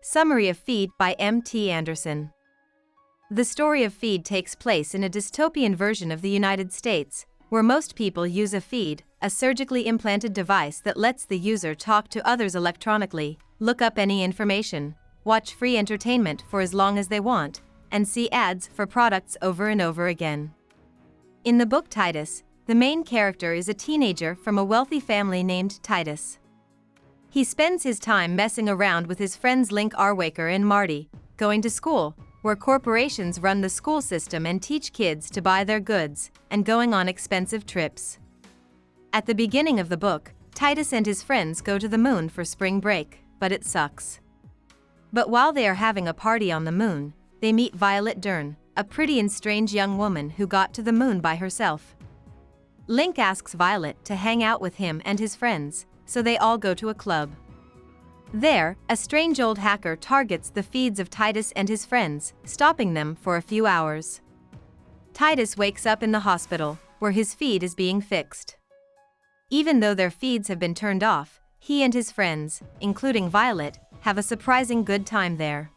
Summary of Feed by M.T. Anderson. The story of Feed takes place in a dystopian version of the United States, where most people use a feed, a surgically implanted device that lets the user talk to others electronically, look up any information, watch free entertainment for as long as they want, and see ads for products over and over again. In the book Titus, the main character is a teenager from a wealthy family named Titus. He spends his time messing around with his friends Link Arwaker and Marty, going to school, where corporations run the school system and teach kids to buy their goods, and going on expensive trips. At the beginning of the book, Titus and his friends go to the moon for spring break, but it sucks. But while they are having a party on the moon, they meet Violet Dern, a pretty and strange young woman who got to the moon by herself. Link asks Violet to hang out with him and his friends, so they all go to a club. There, a strange old hacker targets the feeds of Titus and his friends, stopping them for a few hours. Titus wakes up in the hospital, where his feed is being fixed. Even though their feeds have been turned off, he and his friends, including Violet, have a surprising good time there.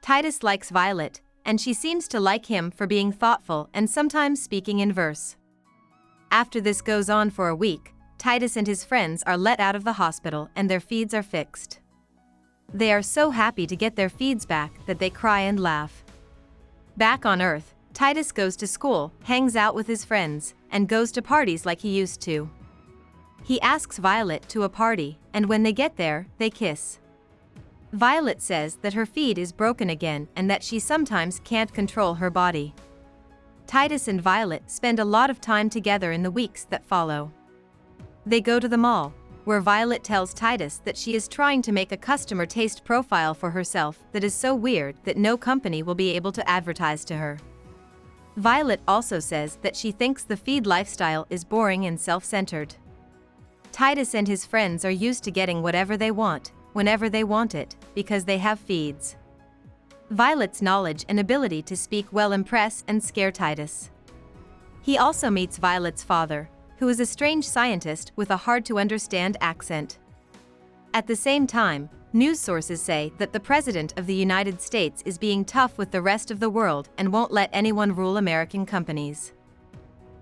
Titus likes Violet, and she seems to like him for being thoughtful and sometimes speaking in verse. After this goes on for a week, Titus and his friends are let out of the hospital and their feeds are fixed. They are so happy to get their feeds back that they cry and laugh. Back on Earth, Titus goes to school, hangs out with his friends, and goes to parties like he used to. He asks Violet to a party, and when they get there, they kiss. Violet says that her feed is broken again and that she sometimes can't control her body. Titus and Violet spend a lot of time together in the weeks that follow. They go to the mall, where Violet tells Titus that she is trying to make a customer taste profile for herself that is so weird that no company will be able to advertise to her. Violet also says that she thinks the feed lifestyle is boring and self-centered. Titus and his friends are used to getting whatever they want, whenever they want it, because they have feeds. Violet's knowledge and ability to speak well impress and scare Titus. He also meets Violet's father, who is a strange scientist with a hard-to-understand accent. At the same time, news sources say that the President of the United States is being tough with the rest of the world and won't let anyone rule American companies.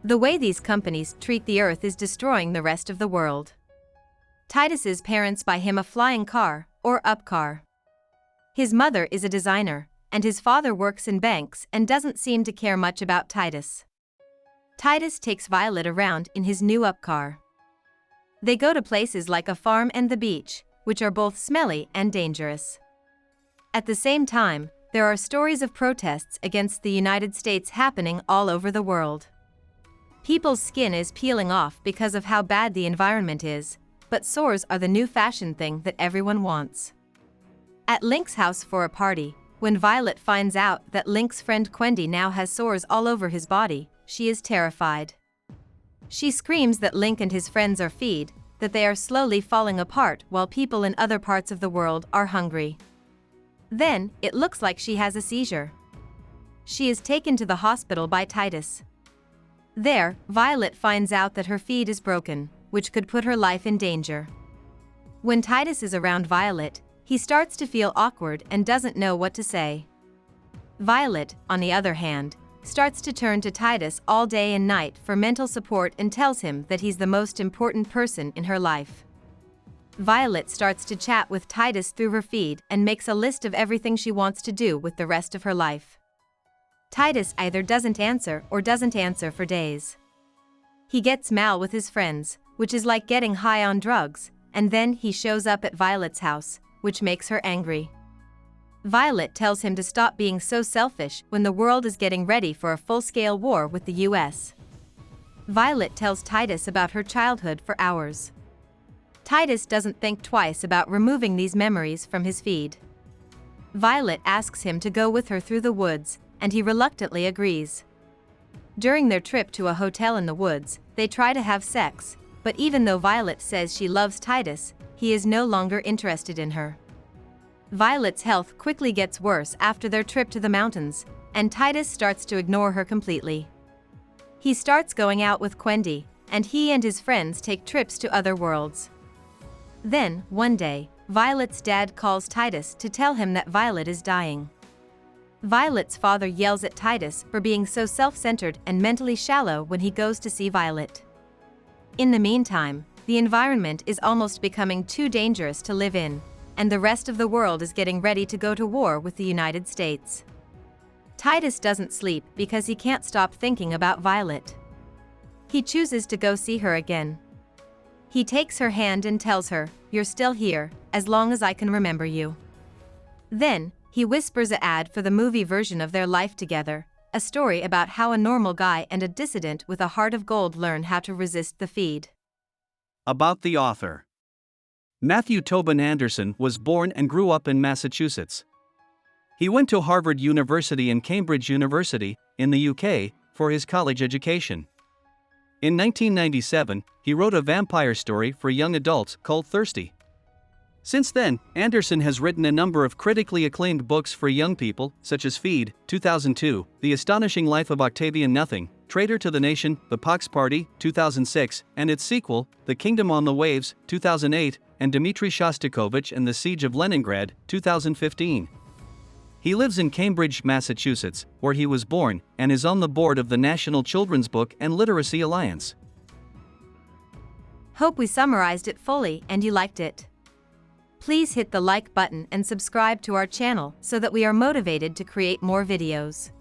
The way these companies treat the Earth is destroying the rest of the world. Titus's parents buy him a flying car, or up car. His mother is a designer, and his father works in banks and doesn't seem to care much about Titus. Titus takes Violet around in his new up car. They go to places like a farm and the beach, which are both smelly and dangerous. At the same time, there are stories of protests against the United States happening all over the world. People's skin is peeling off because of how bad the environment is, but sores are the new fashion thing that everyone wants. At Link's house for a party, when Violet finds out that Link's friend Quendy now has sores all over his body, she is terrified. She screams that Link and his friends are feed, that they are slowly falling apart while people in other parts of the world are hungry. Then, it looks like she has a seizure. She is taken to the hospital by Titus. There, Violet finds out that her feed is broken, which could put her life in danger. When Titus is around Violet, he starts to feel awkward and doesn't know what to say. Violet, on the other hand, starts to turn to Titus all day and night for mental support and tells him that he's the most important person in her life. Violet starts to chat with Titus through her feed and makes a list of everything she wants to do with the rest of her life. Titus either doesn't answer or doesn't answer for days. He gets mal with his friends, which is like getting high on drugs, and then he shows up at Violet's house, which makes her angry. Violet tells him to stop being so selfish when the world is getting ready for a full-scale war with the US. Violet tells Titus about her childhood for hours. Titus doesn't think twice about removing these memories from his feed. Violet asks him to go with her through the woods, and he reluctantly agrees. During their trip to a hotel in the woods, they try to have sex, but even though Violet says she loves Titus, he is no longer interested in her. Violet's health quickly gets worse after their trip to the mountains, and Titus starts to ignore her completely. He starts going out with Quendy, and he and his friends take trips to other worlds. Then, one day, Violet's dad calls Titus to tell him that Violet is dying. Violet's father yells at Titus for being so self-centered and mentally shallow when he goes to see Violet. In the meantime, the environment is almost becoming too dangerous to live in, and the rest of the world is getting ready to go to war with the United States. Titus doesn't sleep because he can't stop thinking about Violet. He chooses to go see her again. He takes her hand and tells her, "You're still here, as long as I can remember you." Then, he whispers an ad for the movie version of their life together, a story about how a normal guy and a dissident with a heart of gold learn how to resist the feed. About the author. Matthew Tobin Anderson was born and grew up in Massachusetts. He went to Harvard University and Cambridge University, in the UK, for his college education. In 1997, he wrote a vampire story for young adults called Thirsty. Since then, Anderson has written a number of critically acclaimed books for young people, such as Feed, 2002, The Astonishing Life of Octavian Nothing, Traitor to the Nation, The Pox Party, 2006, and its sequel, The Kingdom on the Waves, 2008, and Dmitry Shostakovich and the Siege of Leningrad, 2015. He lives in Cambridge, Massachusetts, where he was born, and is on the board of the National Children's Book and Literacy Alliance. Hope we summarized it fully and you liked it. Please hit the like button and subscribe to our channel so that we are motivated to create more videos.